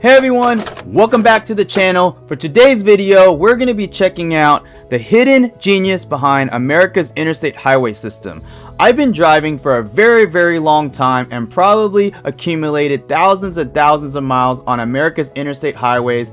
Hey everyone, welcome back to the channel. For today's video, we're going to be checking out the hidden genius behind America's interstate highway system. I've been driving for a very long time and probably accumulated thousands and thousands of miles on America's interstate highways,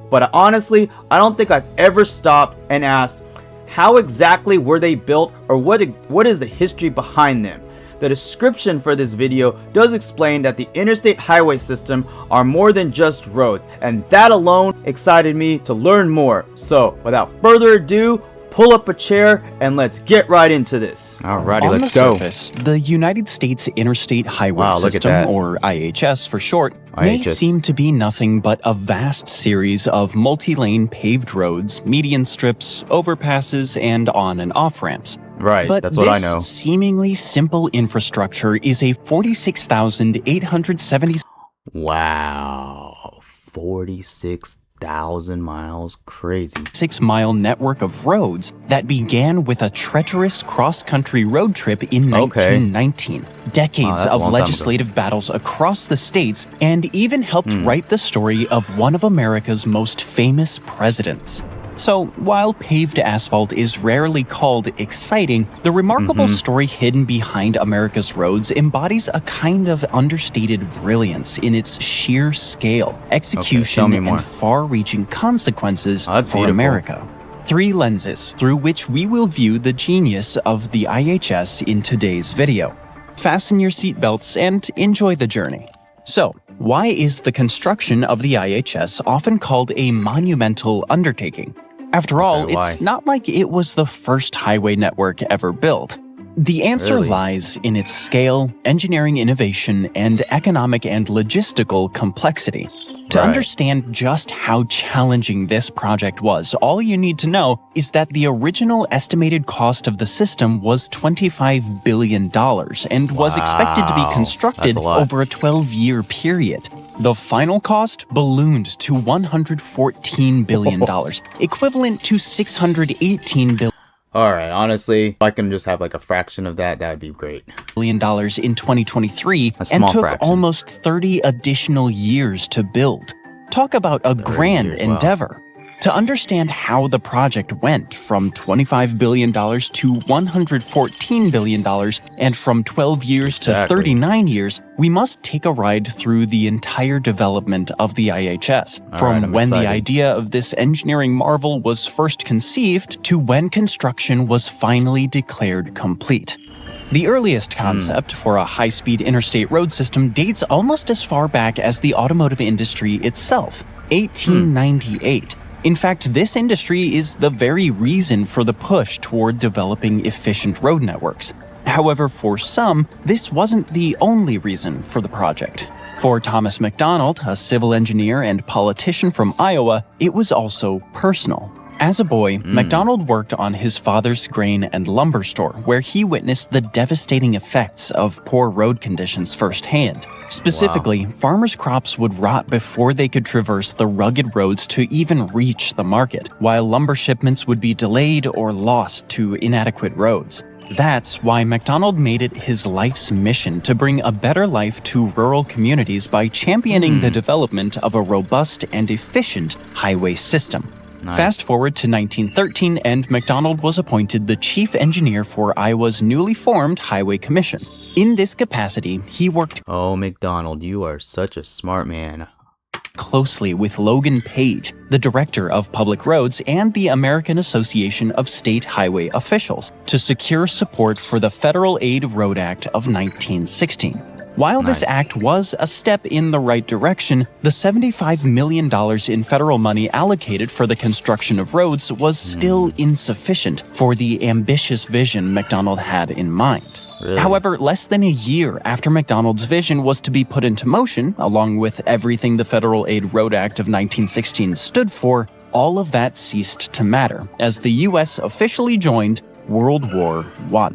but honestly, I don't think I've ever stopped and asked, how exactly were they built, or what is the history behind them? The description for this video does explain that the interstate highway system are more than just roads, and that alone excited me to learn more. So without further ado, pull up a chair and let's get right into this. Alrighty, let's go. Surface, the United States Interstate Highway System, or IHS for short, may seem to be nothing but a vast series of multi-lane paved roads, median strips, overpasses, and on and off ramps. Right, but that's what I know. This seemingly simple infrastructure is a 46,870. Wow, 46,000 miles, crazy. 6-mile network of roads that began with a treacherous cross-country road trip in 1919. Decades of legislative battles across the states, and even helped write the story of one of America's most famous presidents. So, while paved asphalt is rarely called exciting, the remarkable story hidden behind America's roads embodies a kind of understated brilliance in its sheer scale, execution, and far-reaching consequences for America. 3 lenses through which we will view the genius of the IHS in today's video. Fasten your seatbelts and enjoy the journey. So, why is the construction of the IHS often called a monumental undertaking? After all, it's not like it was the first highway network ever built. The answer lies in its scale, engineering innovation, and economic and logistical complexity. To understand just how challenging this project was, all you need to know is that the original estimated cost of the system was $25 billion and was expected to be constructed over a 12-year period. The final cost ballooned to $114 billion, equivalent to $618 billion. Alright, honestly, if I can just have like a fraction of that, that would be great. In 2023, and took almost 30 additional years to build. Talk about a grand endeavor. To understand how the project went from $25 billion to $114 billion and from 12 years to 39 years, we must take a ride through the entire development of the IHS, from when the idea of this engineering marvel was first conceived to when construction was finally declared complete. The earliest concept for a high-speed interstate road system dates almost as far back as the automotive industry itself, 1898. In fact, this industry is the very reason for the push toward developing efficient road networks. However, for some, this wasn't the only reason for the project. For Thomas McDonald, a civil engineer and politician from Iowa, it was also personal. As a boy, McDonald worked on his father's grain and lumber store, where he witnessed the devastating effects of poor road conditions firsthand. Specifically, farmers' crops would rot before they could traverse the rugged roads to even reach the market, while lumber shipments would be delayed or lost to inadequate roads. That's why McDonald made it his life's mission to bring a better life to rural communities by championing the development of a robust and efficient highway system. Fast forward to 1913, and McDonald was appointed the chief engineer for Iowa's newly formed Highway Commission. In this capacity, he worked McDonald, you are such a smart man. Closely with Logan Page, the director of public roads, and the American Association of State Highway Officials to secure support for the Federal Aid Road Act of 1916. While this act was a step in the right direction, the $75 million in federal money allocated for the construction of roads was still insufficient for the ambitious vision McDonald had in mind. However, less than a year after McDonald's vision was to be put into motion, along with everything the Federal Aid Road Act of 1916 stood for, all of that ceased to matter, as the U.S. officially joined World War I.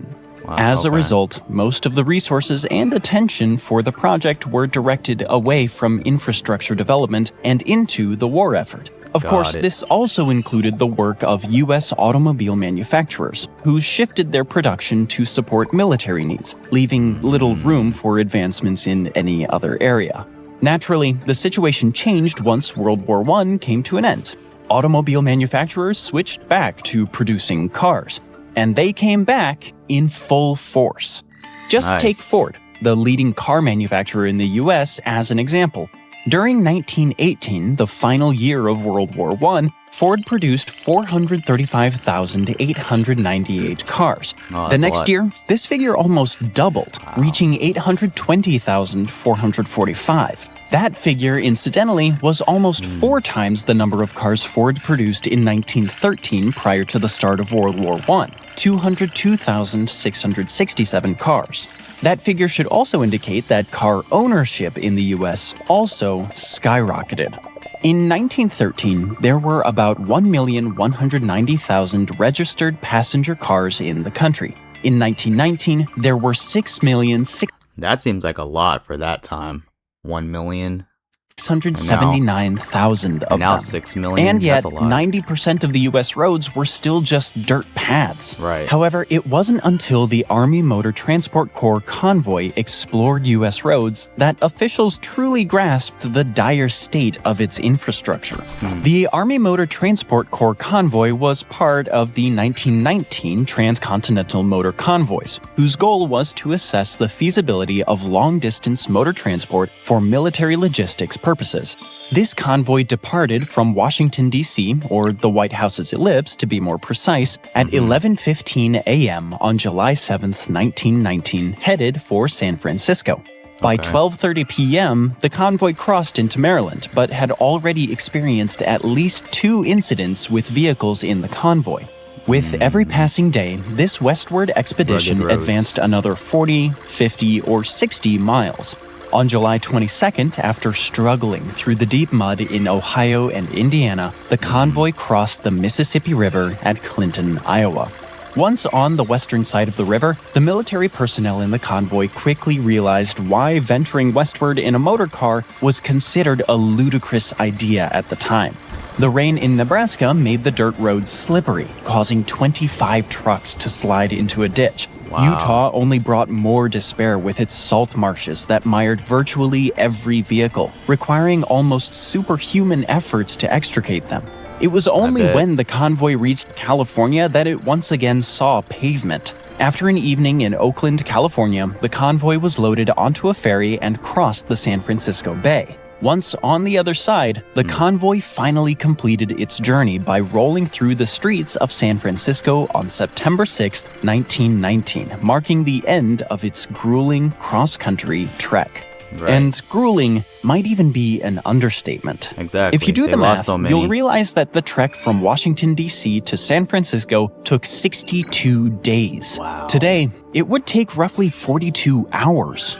As a result, most of the resources and attention for the project were directed away from infrastructure development and into the war effort. Of course, this also included the work of U.S. automobile manufacturers, who shifted their production to support military needs, leaving little room for advancements in any other area. Naturally, the situation changed once World War I came to an end. Automobile manufacturers switched back to producing cars, and they came back in full force. Just take Ford, the leading car manufacturer in the US, as an example. During 1918, the final year of World War I, Ford produced 435,898 cars. The next year, this figure almost doubled, reaching 820,445. That figure, incidentally, was almost 4 times the number of cars Ford produced in 1913 prior to the start of World War I, 202,667 cars. That figure should also indicate that car ownership in the US also skyrocketed. In 1913, there were about 1,190,000 registered passenger cars in the country. In 1919, there were 6,000,000. That seems like a lot for that time. 1,679,000 of them. Now 6 million. And yet, that's a lot. 90% of the U.S. roads were still just dirt paths. Right. However, it wasn't until the Army Motor Transport Corps convoy explored U.S. roads that officials truly grasped the dire state of its infrastructure. The Army Motor Transport Corps convoy was part of the 1919 Transcontinental Motor Convoys, whose goal was to assess the feasibility of long-distance motor transport for military logistics purposes. This convoy departed from Washington, D.C., or the White House's ellipse to be more precise, at 11:15 a.m. on July 7th, 1919, headed for San Francisco. By 12:30 p.m., the convoy crossed into Maryland, but had already experienced at least 2 incidents with vehicles in the convoy. With every passing day, this westward expedition advanced another 40, 50, or 60 miles. On July 22nd, after struggling through the deep mud in Ohio and Indiana, the convoy crossed the Mississippi River at Clinton, Iowa. Once on the western side of the river, the military personnel in the convoy quickly realized why venturing westward in a motor car was considered a ludicrous idea at the time. The rain in Nebraska made the dirt roads slippery, causing 25 trucks to slide into a ditch. Utah only brought more despair with its salt marshes that mired virtually every vehicle, requiring almost superhuman efforts to extricate them. It was only when the convoy reached California that it once again saw pavement. After an evening in Oakland, California, the convoy was loaded onto a ferry and crossed the San Francisco Bay. Once on the other side, the convoy finally completed its journey by rolling through the streets of San Francisco on September 6, 1919, marking the end of its grueling cross-country trek. Right. And grueling might even be an understatement. Exactly. If you do the math, you'll realize that the trek from Washington, D.C. to San Francisco took 62 days. Wow. Today, it would take roughly 42 hours.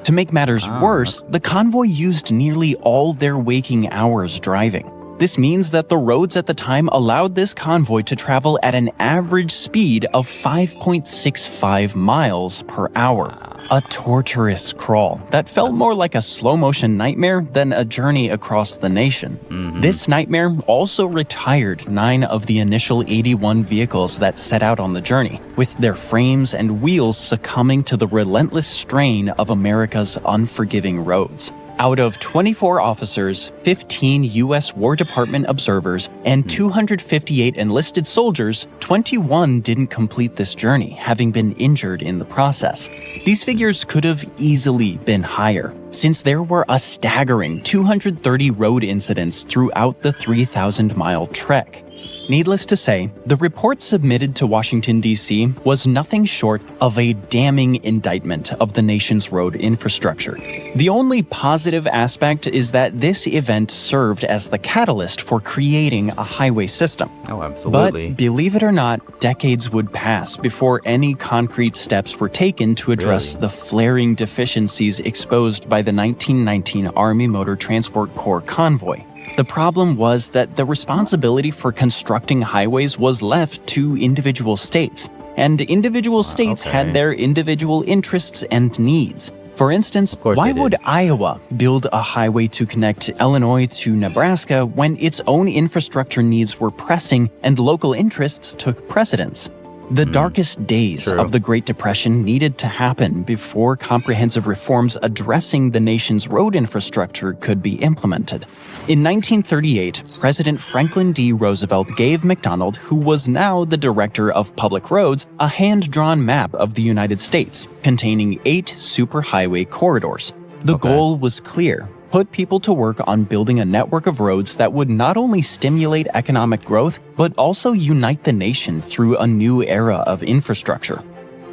To make matters worse, the convoy used nearly all their waking hours driving. This means that the roads at the time allowed this convoy to travel at an average speed of 5.65 miles per hour. A torturous crawl that felt more like a slow-motion nightmare than a journey across the nation. This nightmare also retired 9 of the initial 81 vehicles that set out on the journey, with their frames and wheels succumbing to the relentless strain of America's unforgiving roads. Out of 24 officers, 15 U.S. War Department observers, and 258 enlisted soldiers, 21 didn't complete this journey, having been injured in the process. These figures could have easily been higher, since there were a staggering 230 road incidents throughout the 3,000-mile trek. Needless to say, the report submitted to Washington, D.C. was nothing short of a damning indictment of the nation's road infrastructure. The only positive aspect is that this event served as the catalyst for creating a highway system. Oh, absolutely. But believe it or not, decades would pass before any concrete steps were taken to address the flaring deficiencies exposed by the 1919 Army Motor Transport Corps convoy. The problem was that the responsibility for constructing highways was left to individual states, and individual states had their individual interests and needs. For instance, why would Iowa build a highway to connect Illinois to Nebraska when its own infrastructure needs were pressing and local interests took precedence? The darkest days of the Great Depression needed to happen before comprehensive reforms addressing the nation's road infrastructure could be implemented. In 1938, President Franklin D. Roosevelt gave McDonald, who was now the director of public roads, a hand-drawn map of the United States containing 8 superhighway corridors. The goal was clear: put people to work on building a network of roads that would not only stimulate economic growth, but also unite the nation through a new era of infrastructure.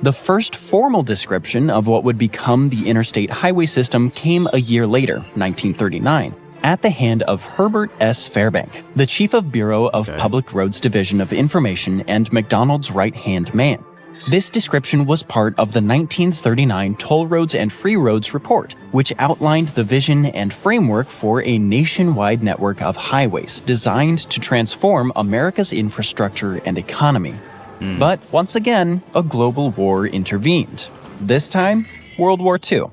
The first formal description of what would become the interstate highway system came a year later, 1939, at the hand of Herbert S. Fairbank, the chief of Bureau of Public Roads Division of Information and McDonald's right-hand man. This description was part of the 1939 Toll Roads and Free Roads Report, which outlined the vision and framework for a nationwide network of highways designed to transform America's infrastructure and economy. But once again, a global war intervened. This time, World War II.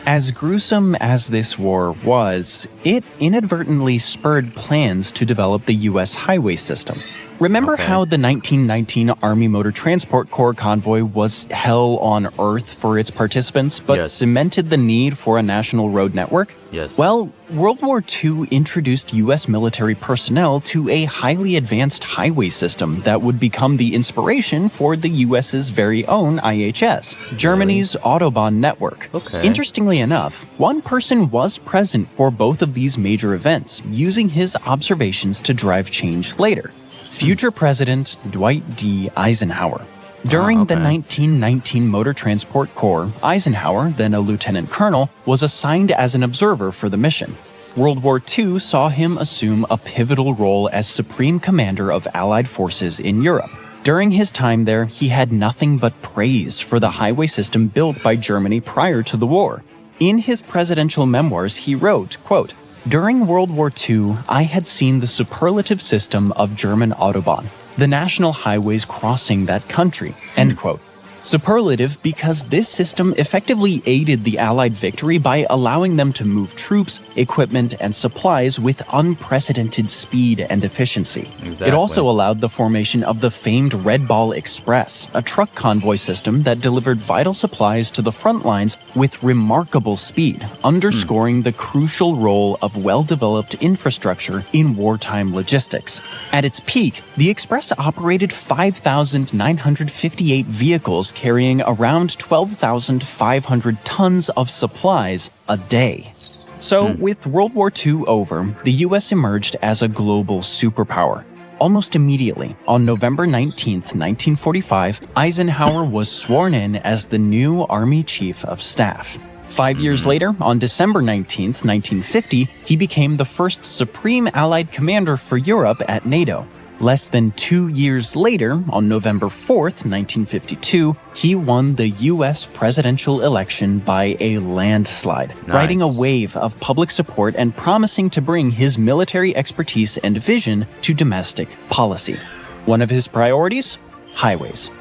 As gruesome as this war was, it inadvertently spurred plans to develop the U.S. highway system. Remember how the 1919 Army Motor Transport Corps convoy was hell on earth for its participants, but cemented the need for a national road network? Yes. Well, World War II introduced U.S. military personnel to a highly advanced highway system that would become the inspiration for the U.S.'s very own IHS, Germany's Autobahn network. Interestingly enough, one person was present for both of these major events, using his observations to drive change later. Future President Dwight D. Eisenhower. During the 1919 Motor Transport Corps, Eisenhower, then a lieutenant colonel, was assigned as an observer for the mission. World War II saw him assume a pivotal role as supreme commander of Allied forces in Europe. During his time there, he had nothing but praise for the highway system built by Germany prior to the war. In his presidential memoirs, he wrote, quote, "During World War II, I had seen the superlative system of German Autobahn, the national highways crossing that country," end quote. Superlative because this system effectively aided the Allied victory by allowing them to move troops, equipment, and supplies with unprecedented speed and efficiency. It also allowed the formation of the famed Red Ball Express, a truck convoy system that delivered vital supplies to the front lines with remarkable speed, underscoring the crucial role of well-developed infrastructure in wartime logistics. At its peak, the Express operated 5,958 vehicles carrying around 12,500 tons of supplies a day. So, with World War II over, the US emerged as a global superpower. Almost immediately, on November 19, 1945, Eisenhower was sworn in as the new Army Chief of Staff. 5 years later, on December 19, 1950, he became the first Supreme Allied Commander for Europe at NATO. Less than 2 years later, on November 4th, 1952, he won the U.S. presidential election by a landslide, riding a wave of public support and promising to bring his military expertise and vision to domestic policy. One of his priorities? Highways.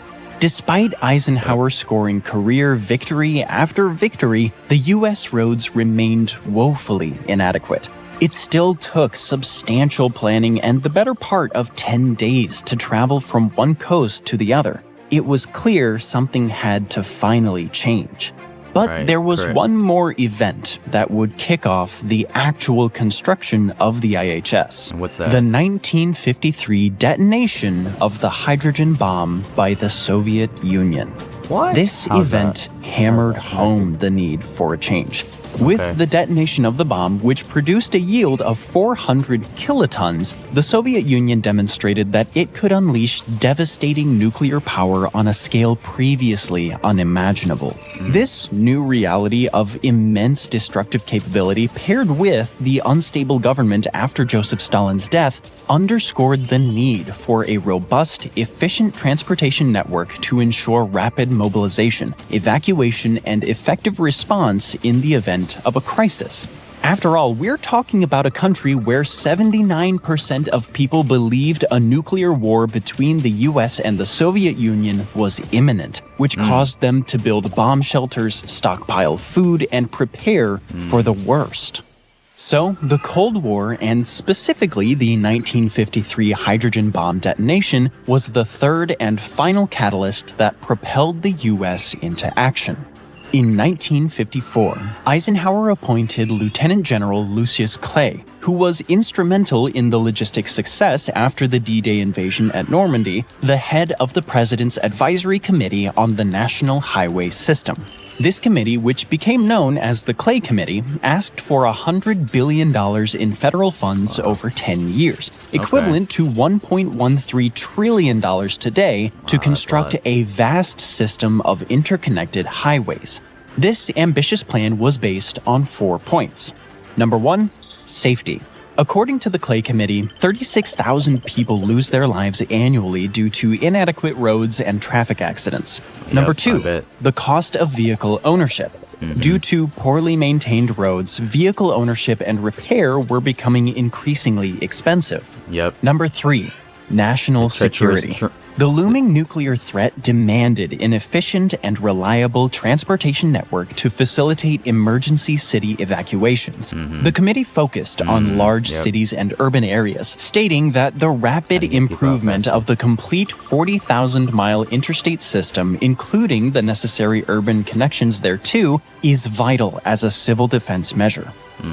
Despite Eisenhower scoring career victory after victory, the U.S. roads remained woefully inadequate. It still took substantial planning and the better part of 10 days to travel from one coast to the other. It was clear something had to finally change. But there was one more event that would kick off the actual construction of the IHS. What's that? The 1953 detonation of the hydrogen bomb by the Soviet Union. What? This event hammered home the need for a change. With the detonation of the bomb, which produced a yield of 400 kilotons, the Soviet Union demonstrated that it could unleash devastating nuclear power on a scale previously unimaginable. This new reality of immense destructive capability, paired with the unstable government after Joseph Stalin's death, underscored the need for a robust, efficient transportation network to ensure rapid mobilization, evacuation, and effective response in the event of a crisis. After all, we're talking about a country where 79% of people believed a nuclear war between the US and the Soviet Union was imminent, which caused them to build bomb shelters, stockpile food, and prepare for the worst. So, the Cold War, and specifically the 1953 hydrogen bomb detonation, was the third and final catalyst that propelled the U.S. into action. In 1954, Eisenhower appointed Lieutenant General Lucius Clay, who was instrumental in the logistic success after the D-Day invasion at Normandy, the head of the President's Advisory Committee on the National Highway System. This committee, which became known as the Clay Committee, asked for $100 billion in federal funds over 10 years, equivalent to $1.13 trillion today, to construct a vast system of interconnected highways. This ambitious plan was based on 4 points. Number 1, safety. According to the Clay Committee, 36,000 people lose their lives annually due to inadequate roads and traffic accidents. Number 2, the cost of vehicle ownership. Due to poorly maintained roads, vehicle ownership and repair were becoming increasingly expensive. Number 3, national security. The looming nuclear threat demanded an efficient and reliable transportation network to facilitate emergency city evacuations. The committee focused on large cities and urban areas, stating that the rapid improvement of the complete 40,000-mile interstate system, including the necessary urban connections thereto, is vital as a civil defense measure.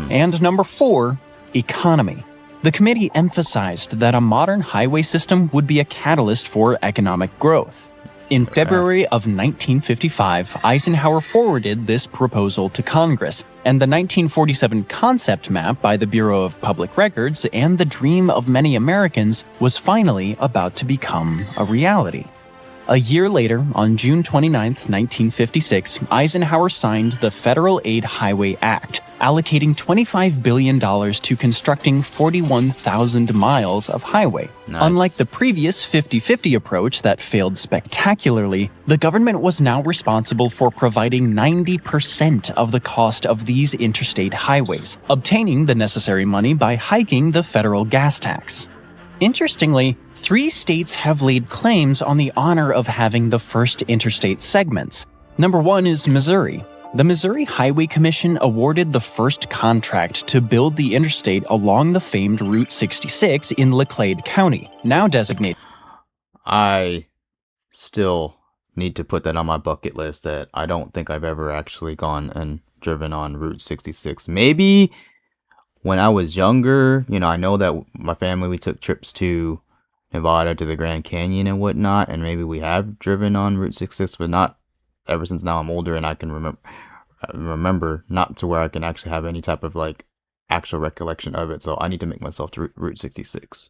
And number 4, economy. The committee emphasized that a modern highway system would be a catalyst for economic growth. In February of 1955, Eisenhower forwarded this proposal to Congress, and the 1947 concept map by the Bureau of Public Records and the dream of many Americans was finally about to become a reality. A year later, on June 29, 1956, Eisenhower signed the Federal Aid Highway Act, allocating $25 billion to constructing 41,000 miles of highway. Unlike the previous 50-50 approach that failed spectacularly, the government was now responsible for providing 90% of the cost of these interstate highways, obtaining the necessary money by hiking the federal gas tax. Interestingly, 3 states have laid claims on the honor of having the first interstate segments. Number 1 is Missouri. The Missouri Highway Commission awarded the first contract to build the interstate along the famed Route 66 in Laclede County, now designated. I still need to put that on my bucket list that I don't think I've ever actually gone and driven on Route 66. Maybe when I was younger, I know that my family, we took trips to Nevada, to the Grand Canyon and whatnot, and maybe we have driven on Route 66, but not ever since now I'm older and I can remember not to where I can actually have any type of actual recollection of it. So I need to make myself to Route 66.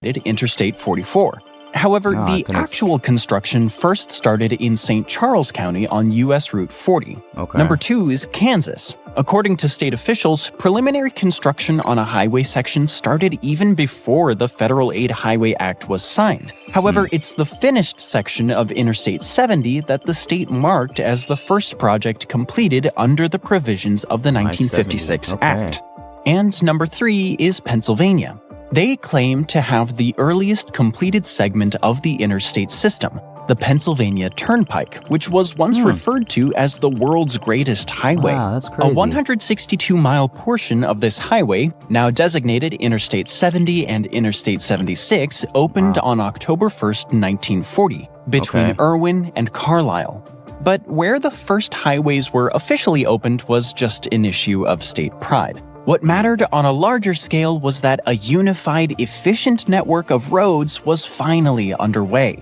Interstate 44. However, the actual construction first started in St. Charles County on U.S. Route 40. Number 2 is Kansas. According to state officials, preliminary construction on a highway section started even before the Federal Aid Highway Act was signed. However, it's the finished section of Interstate 70 that the state marked as the first project completed under the provisions of the 1956 Act. And number 3 is Pennsylvania. They claim to have the earliest completed segment of the interstate system, the Pennsylvania Turnpike, which was once referred to as the world's greatest highway. Wow, that's crazy. A 162-mile portion of this highway, now designated Interstate 70 and Interstate 76, opened on October 1st, 1940, between Irwin and Carlisle. But where the first highways were officially opened was just an issue of state pride. What mattered on a larger scale was that a unified, efficient network of roads was finally underway.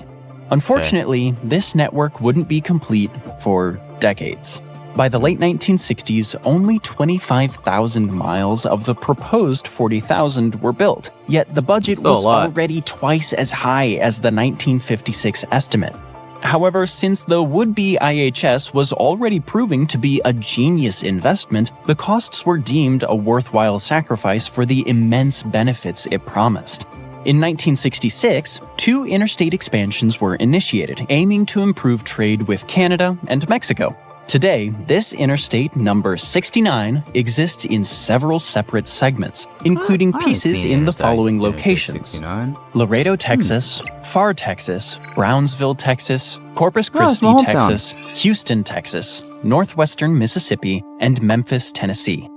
Unfortunately, this network wouldn't be complete for decades. By the late 1960s, only 25,000 miles of the proposed 40,000 were built, yet the budget was already twice as high as the 1956 estimate. However, since the would-be IHS was already proving to be a genius investment, the costs were deemed a worthwhile sacrifice for the immense benefits it promised. In 1966, 2 interstate expansions were initiated, aiming to improve trade with Canada and Mexico. Today, this interstate, number 69, exists in several separate segments, including pieces in the following locations: Laredo, Texas, Pharr, Texas, Brownsville, Texas, Corpus Christi, Texas, Houston, Texas, northwestern Mississippi, and Memphis, Tennessee.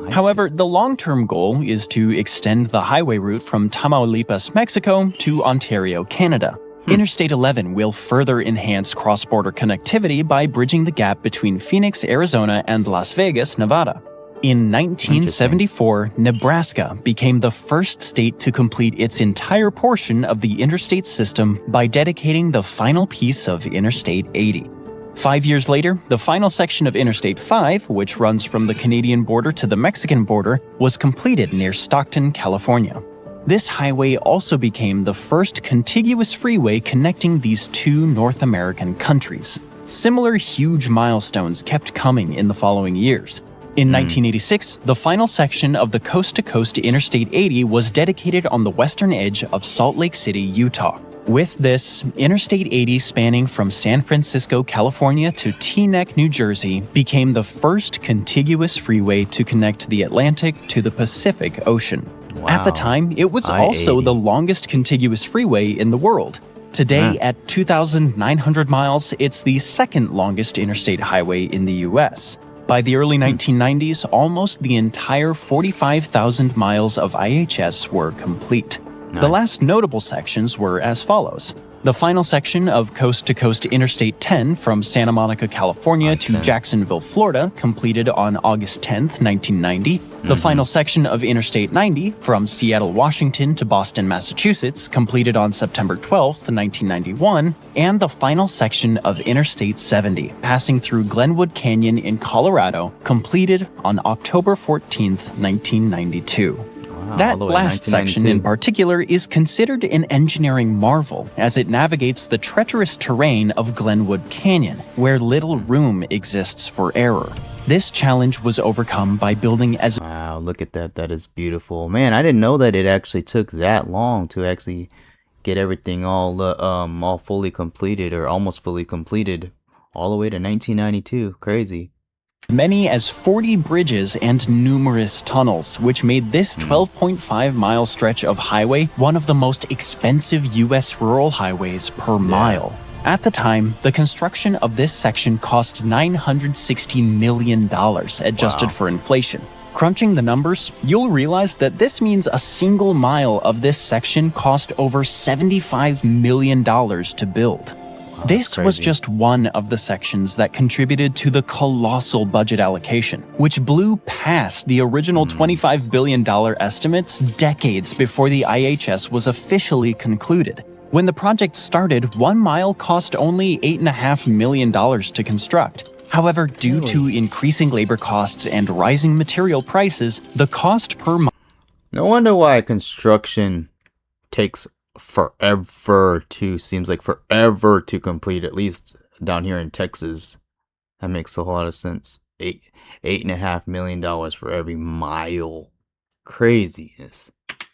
However, the long-term goal is to extend the highway route from Tamaulipas, Mexico to Ontario, Canada. Interstate 11 will further enhance cross-border connectivity by bridging the gap between Phoenix, Arizona and Las Vegas, Nevada. In 1974, Nebraska became the first state to complete its entire portion of the interstate system by dedicating the final piece of Interstate 80. 5 years later, the final section of Interstate 5, which runs from the Canadian border to the Mexican border, was completed near Stockton, California. This highway also became the first contiguous freeway connecting these two North American countries. Similar huge milestones kept coming in the following years. In 1986, the final section of the coast-to-coast Interstate 80 was dedicated on the western edge of Salt Lake City, Utah. With this, Interstate 80 spanning from San Francisco, California to Teaneck, New Jersey, became the first contiguous freeway to connect the Atlantic to the Pacific Ocean. Wow. At the time, it was also the longest contiguous freeway in the world. Today, at 2,900 miles, it's the second longest interstate highway in the U.S. By the early 1990s, almost the entire 45,000 miles of IHS were complete. Nice. The last notable sections were as follows. The final section of coast-to-coast Interstate 10 from Santa Monica, California to Jacksonville, Florida, completed on August 10, 1990. The final section of Interstate 90 from Seattle, Washington to Boston, Massachusetts, completed on September 12, 1991. And the final section of Interstate 70, passing through Glenwood Canyon in Colorado, completed on October 14, 1992. That last section in particular is considered an engineering marvel as it navigates the treacherous terrain of Glenwood Canyon, where little room exists for error. This challenge was overcome by building as— Wow, look at that. That is beautiful. Man, I didn't know that it actually took that long to actually get everything all fully completed or almost fully completed all the way to 1992. Crazy. Many as 40 bridges and numerous tunnels, which made this 12.5-mile stretch of highway one of the most expensive U.S. rural highways per mile. At the time, the construction of this section cost $960 million, adjusted for inflation. Crunching the numbers, you'll realize that this means a single mile of this section cost over $75 million to build. This was just one of the sections that contributed to the colossal budget allocation, which blew past the original $25 billion estimates decades before the IHS was officially concluded. When the project started, 1 mile cost only $8.5 million to construct. However, due to increasing labor costs and rising material prices, the cost per mile— No wonder why construction takes seems like forever to complete, at least down here in Texas. That makes a lot of sense. $8.5 million for every mile. Craziness.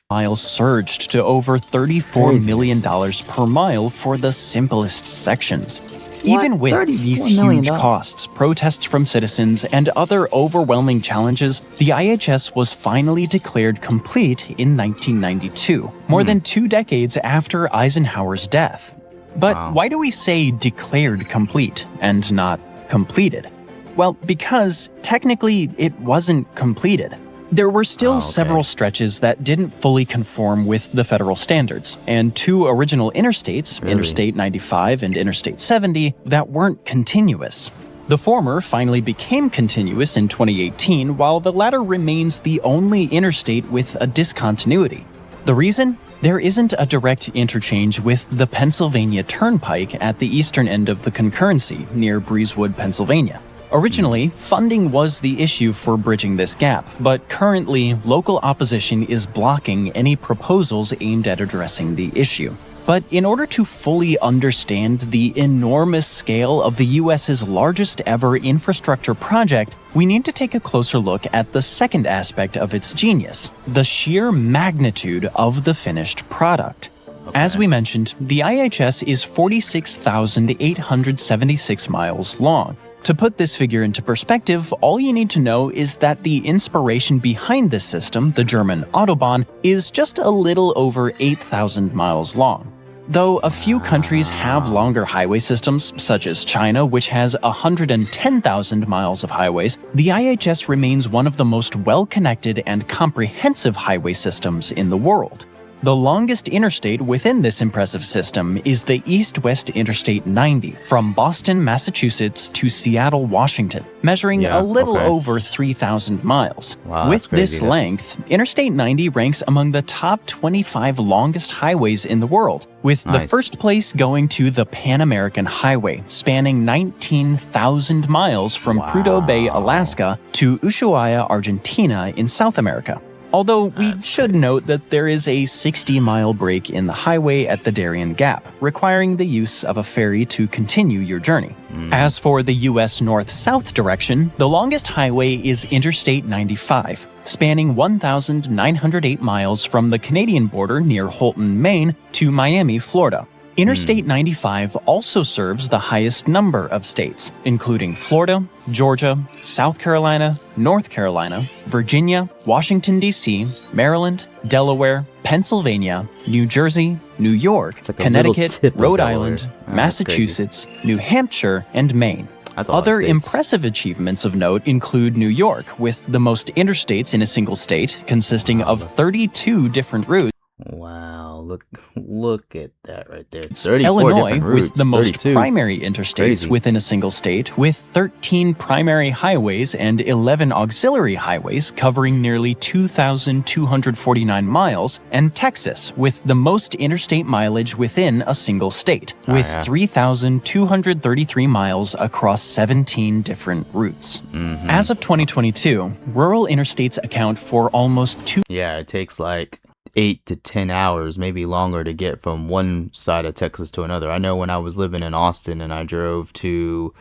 Miles surged to over $34 million per mile for the simplest sections. Even with these huge costs, protests from citizens, and other overwhelming challenges, the IHS was finally declared complete in 1992, more than 2 decades after Eisenhower's death. But why do we say declared complete and not completed? Well, because technically it wasn't completed. There were still several stretches that didn't fully conform with the federal standards, and 2 original interstates, Interstate 95 and Interstate 70, that weren't continuous. The former finally became continuous in 2018, while the latter remains the only interstate with a discontinuity. The reason? There isn't a direct interchange with the Pennsylvania Turnpike at the eastern end of the concurrency near Breezewood, Pennsylvania. Originally, funding was the issue for bridging this gap, but currently, local opposition is blocking any proposals aimed at addressing the issue. But in order to fully understand the enormous scale of the US's largest ever infrastructure project, we need to take a closer look at the second aspect of its genius, the sheer magnitude of the finished product. As we mentioned, the IHS is 46,876 miles long. To put this figure into perspective, all you need to know is that the inspiration behind this system, the German Autobahn, is just a little over 8,000 miles long. Though a few countries have longer highway systems, such as China, which has 110,000 miles of highways, the IHS remains one of the most well-connected and comprehensive highway systems in the world. The longest interstate within this impressive system is the east-west Interstate 90, from Boston, Massachusetts to Seattle, Washington, measuring a little over 3,000 miles. Wow, With this length, Interstate 90 ranks among the top 25 longest highways in the world, with the first place going to the Pan American Highway, spanning 19,000 miles from Prudhoe Bay, Alaska, to Ushuaia, Argentina in South America. Although we should note that there is a 60-mile break in the highway at the Darien Gap, requiring the use of a ferry to continue your journey. As for the U.S. north-south direction, the longest highway is Interstate 95, spanning 1,908 miles from the Canadian border near Holton, Maine, to Miami, Florida. Interstate 95 also serves the highest number of states, including Florida, Georgia, South Carolina, North Carolina, Virginia, Washington, D.C., Maryland, Delaware, Pennsylvania, New Jersey, New York, Connecticut, Rhode Island, Massachusetts, New Hampshire, and Maine. Other impressive achievements of note include New York, with the most interstates in a single state, consisting of 32 different routes. Wow, look at that right there. Illinois, with the most primary interstates within a single state, with 13 primary highways and 11 auxiliary highways covering nearly 2,249 miles, and Texas, with the most interstate mileage within a single state, with 3,233 miles across 17 different routes. As of 2022, rural interstates account for almost 2. Yeah, it takes like 8 to 10 hours, maybe longer, to get from one side of Texas to another. I know when I was living in Austin and I drove to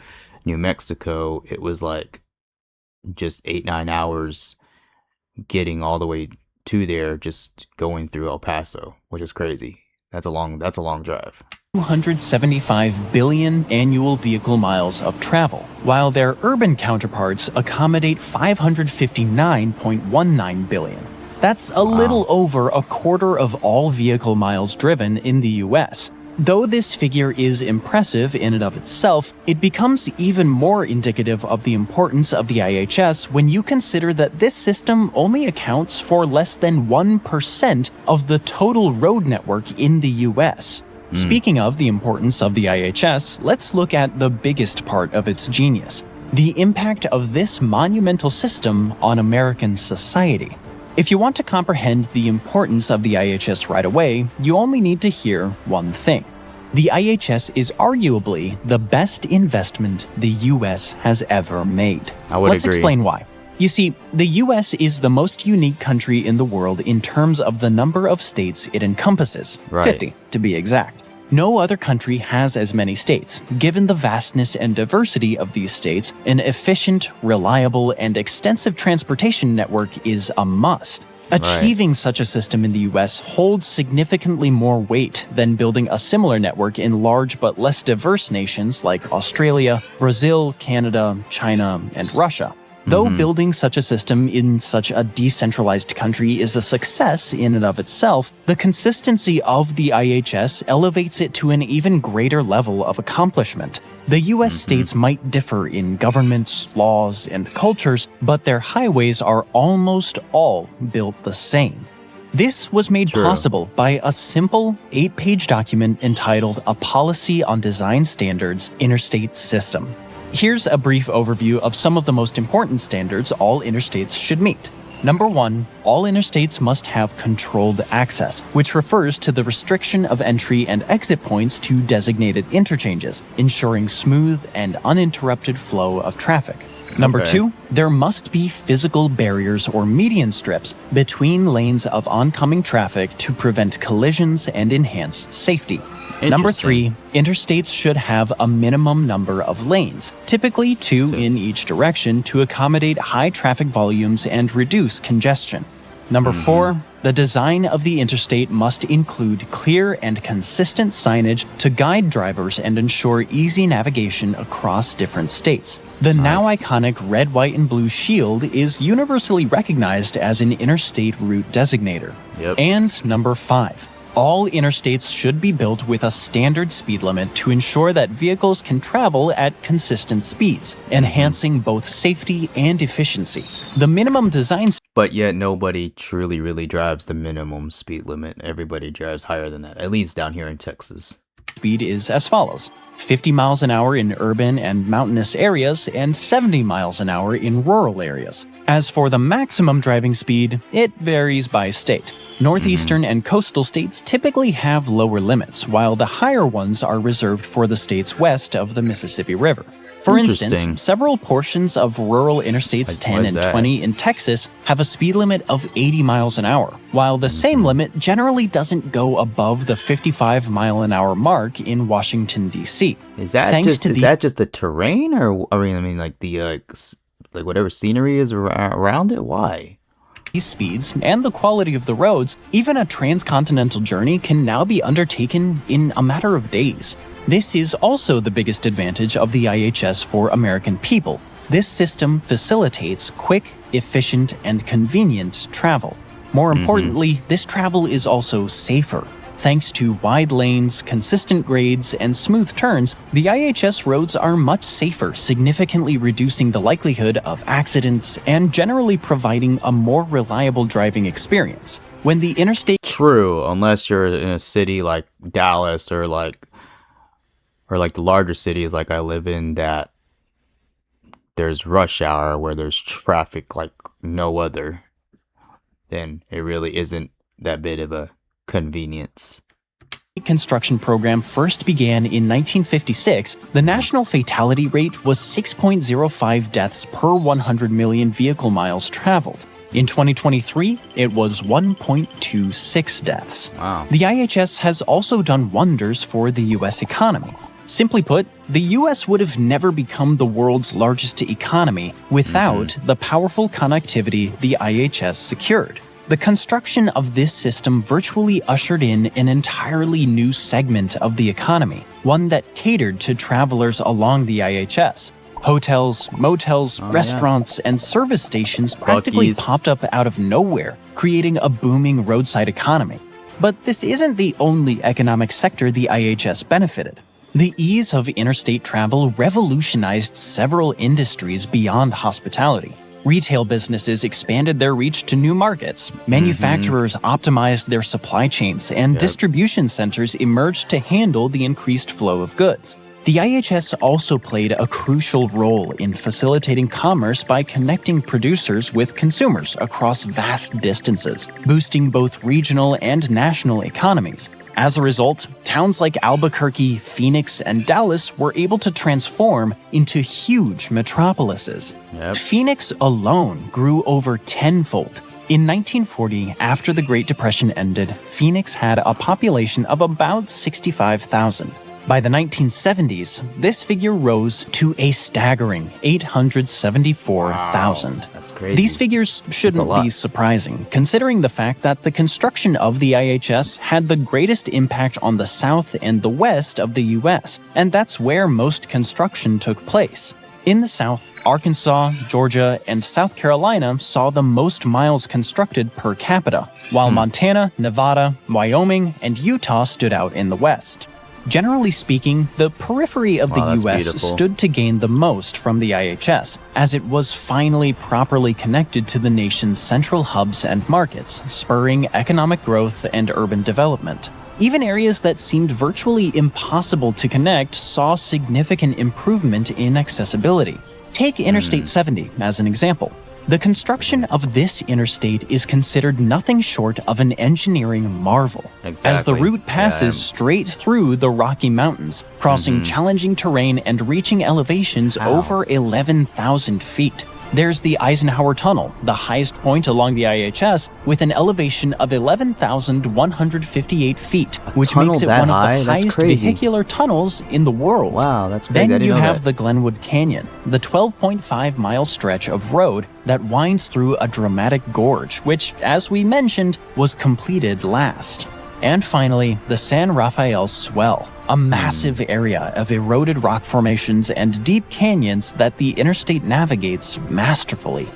New Mexico, it was like just 8-9 hours getting all the way to there, just going through El Paso, which is crazy. That's a long drive. 275 billion annual vehicle miles of travel, while their urban counterparts accommodate 559.19 billion. That's a little over a quarter of all vehicle miles driven in the US. Though this figure is impressive in and of itself, it becomes even more indicative of the importance of the IHS when you consider that this system only accounts for less than 1% of the total road network in the US. Speaking of the importance of the IHS, let's look at the biggest part of its genius: the impact of this monumental system on American society. If you want to comprehend the importance of the IHS right away, you only need to hear one thing. The IHS is arguably the best investment the US has ever made. Let's explain why. You see, the US is the most unique country in the world in terms of the number of states it encompasses, 50 to be exact. No other country has as many states. Given the vastness and diversity of these states, an efficient, reliable, and extensive transportation network is a must. Achieving such a system in the US holds significantly more weight than building a similar network in large but less diverse nations like Australia, Brazil, Canada, China, and Russia. Though building such a system in such a decentralized country is a success in and of itself, the consistency of the IHS elevates it to an even greater level of accomplishment. The US states might differ in governments, laws, and cultures, but their highways are almost all built the same. This was made possible by a simple 8-page document entitled A Policy on Design Standards Interstate System. Here's a brief overview of some of the most important standards all interstates should meet. Number 1, all interstates must have controlled access, which refers to the restriction of entry and exit points to designated interchanges, ensuring smooth and uninterrupted flow of traffic. Number 2, there must be physical barriers or median strips between lanes of oncoming traffic to prevent collisions and enhance safety. Number 3, interstates should have a minimum number of lanes, typically 2 in each direction, to accommodate high traffic volumes and reduce congestion. Number 4, the design of the interstate must include clear and consistent signage to guide drivers and ensure easy navigation across different states. The now iconic red, white, and blue shield is universally recognized as an interstate route designator. And number 5, All interstates should be built with a standard speed limit to ensure that vehicles can travel at consistent speeds, enhancing both safety and efficiency. The minimum design But yet nobody truly really drives the minimum speed limit. Everybody drives higher than that, at least down here in Texas. Speed is as follows: 50 miles an hour in urban and mountainous areas and 70 miles an hour in rural areas. As for the maximum driving speed, it varies by state. Northeastern and coastal states typically have lower limits, while the higher ones are reserved for the states west of the Mississippi River. For instance, several portions of rural Interstates 10 and 20 in Texas have a speed limit of 80 miles an hour, while the same limit generally doesn't go above the 55-mile-an-hour mark in Washington, D.C. Is that just the terrain, or I mean like the like whatever scenery is around it? Why? These speeds and the quality of the roads, even a transcontinental journey can now be undertaken in a matter of days. This is also the biggest advantage of the IHS for American people. This system facilitates quick, efficient, and convenient travel. More importantly, this travel is also safer. Thanks to wide lanes, consistent grades, and smooth turns, the IHS roads are much safer, significantly reducing the likelihood of accidents and generally providing a more reliable driving experience. When the interstate— True, unless you're in a city like Dallas or like the larger cities like I live in, that there's rush hour where there's traffic like no other, then it really isn't that bit of a convenience. Construction program first began in 1956, the national fatality rate was 6.05 deaths per 100 million vehicle miles traveled. In 2023, it was 1.26 deaths. Wow. The IHS has also done wonders for the U.S. economy. Simply put, the U.S. would have never become the world's largest economy without the powerful connectivity the IHS secured. The construction of this system virtually ushered in an entirely new segment of the economy, one that catered to travelers along the IHS. Hotels, motels, restaurants, and service stations practically popped up out of nowhere, creating a booming roadside economy. But this isn't the only economic sector the IHS benefited. The ease of interstate travel revolutionized several industries beyond hospitality. Retail businesses expanded their reach to new markets, manufacturers optimized their supply chains, and distribution centers emerged to handle the increased flow of goods. The IHS also played a crucial role in facilitating commerce by connecting producers with consumers across vast distances, boosting both regional and national economies. As a result, towns like Albuquerque, Phoenix, and Dallas were able to transform into huge metropolises. Phoenix alone grew over tenfold. In 1940, after the Great Depression ended, Phoenix had a population of about 65,000. By the 1970s, this figure rose to a staggering 874,000. Wow, that's crazy. These figures shouldn't be surprising, considering the fact that the construction of the IHS had the greatest impact on the South and the West of the U.S., and that's where most construction took place. In the South, Arkansas, Georgia, and South Carolina saw the most miles constructed per capita, while Montana, Nevada, Wyoming, and Utah stood out in the West. Generally speaking, the periphery of the U.S. stood to gain the most from the IHS, as it was finally properly connected to the nation's central hubs and markets, spurring economic growth and urban development. Even areas that seemed virtually impossible to connect saw significant improvement in accessibility. Take Interstate 70 as an example. The construction of this interstate is considered nothing short of an engineering marvel, as the route passes straight through the Rocky Mountains, crossing challenging terrain and reaching elevations over 11,000 feet. There's the Eisenhower Tunnel, the highest point along the IHS, with an elevation of 11,158 feet, which makes it one of the highest vehicular tunnels in the world. Wow, that's crazy. Then you have the Glenwood Canyon, the 12.5-mile stretch of road that winds through a dramatic gorge, which, as we mentioned, was completed last. And finally, the San Rafael Swell, a massive area of eroded rock formations and deep canyons that the interstate navigates masterfully.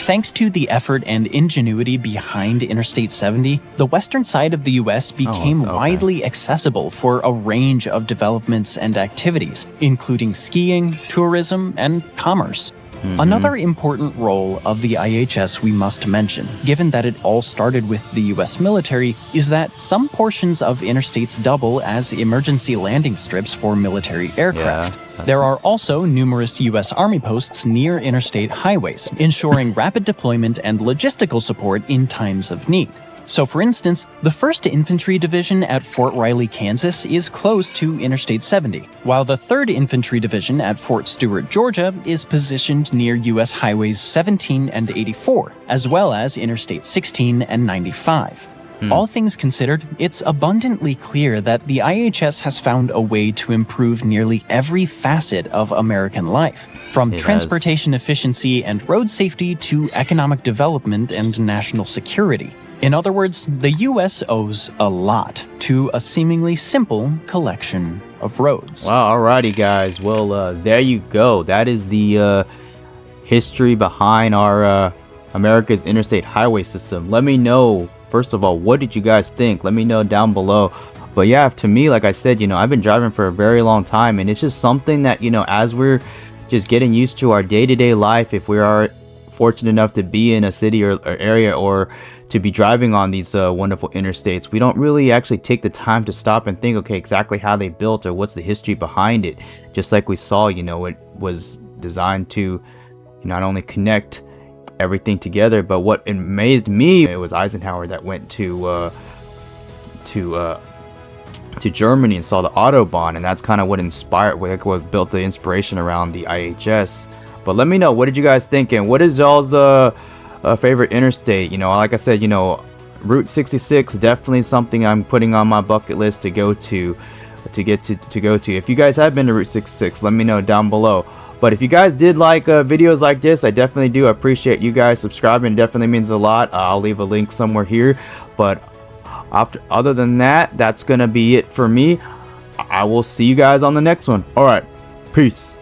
Thanks to the effort and ingenuity behind Interstate 70, the western side of the US became widely accessible for a range of developments and activities, including skiing, tourism, and commerce. Another important role of the IHS we must mention, given that it all started with the US military, is that some portions of interstates double as emergency landing strips for military aircraft. There are also numerous US Army posts near interstate highways, ensuring rapid deployment and logistical support in times of need. So for instance, the 1st Infantry Division at Fort Riley, Kansas is close to Interstate 70, while the 3rd Infantry Division at Fort Stewart, Georgia is positioned near US Highways 17 and 84, as well as Interstate 16 and 95. All things considered, it's abundantly clear that the IHS has found a way to improve nearly every facet of American life, from transportation efficiency and road safety to economic development and national security. In other words, the US owes a lot to a seemingly simple collection of roads. Wow, alrighty guys. Well, there you go. That is the history behind our America's interstate highway system. Let me know, first of all, what did you guys think? Let me know down below. But yeah, to me, like I said, I've been driving for a very long time, and it's just something that, as we're just getting used to our day-to-day life, if we are fortunate enough to be in a city or area or to be driving on these wonderful interstates, we don't really actually take the time to stop and think, okay, exactly how they built or what's the history behind it. Just like we saw, it was designed to not only connect everything together, but what amazed me, it was Eisenhower that went to Germany and saw the Autobahn, and that's kind of what inspired, what built the inspiration around the IHS. But let me know, what did you guys think, and what is y'all's favorite interstate? Like I said, Route 66 definitely something I'm putting on my bucket list to go to go to. If you guys have been to Route 66, let me know down below. But if you guys did like videos like this, I definitely do appreciate you guys subscribing. It definitely means a lot. I'll leave a link somewhere here. But other than that, that's gonna be it for me. I will see you guys on the next one. All right, peace.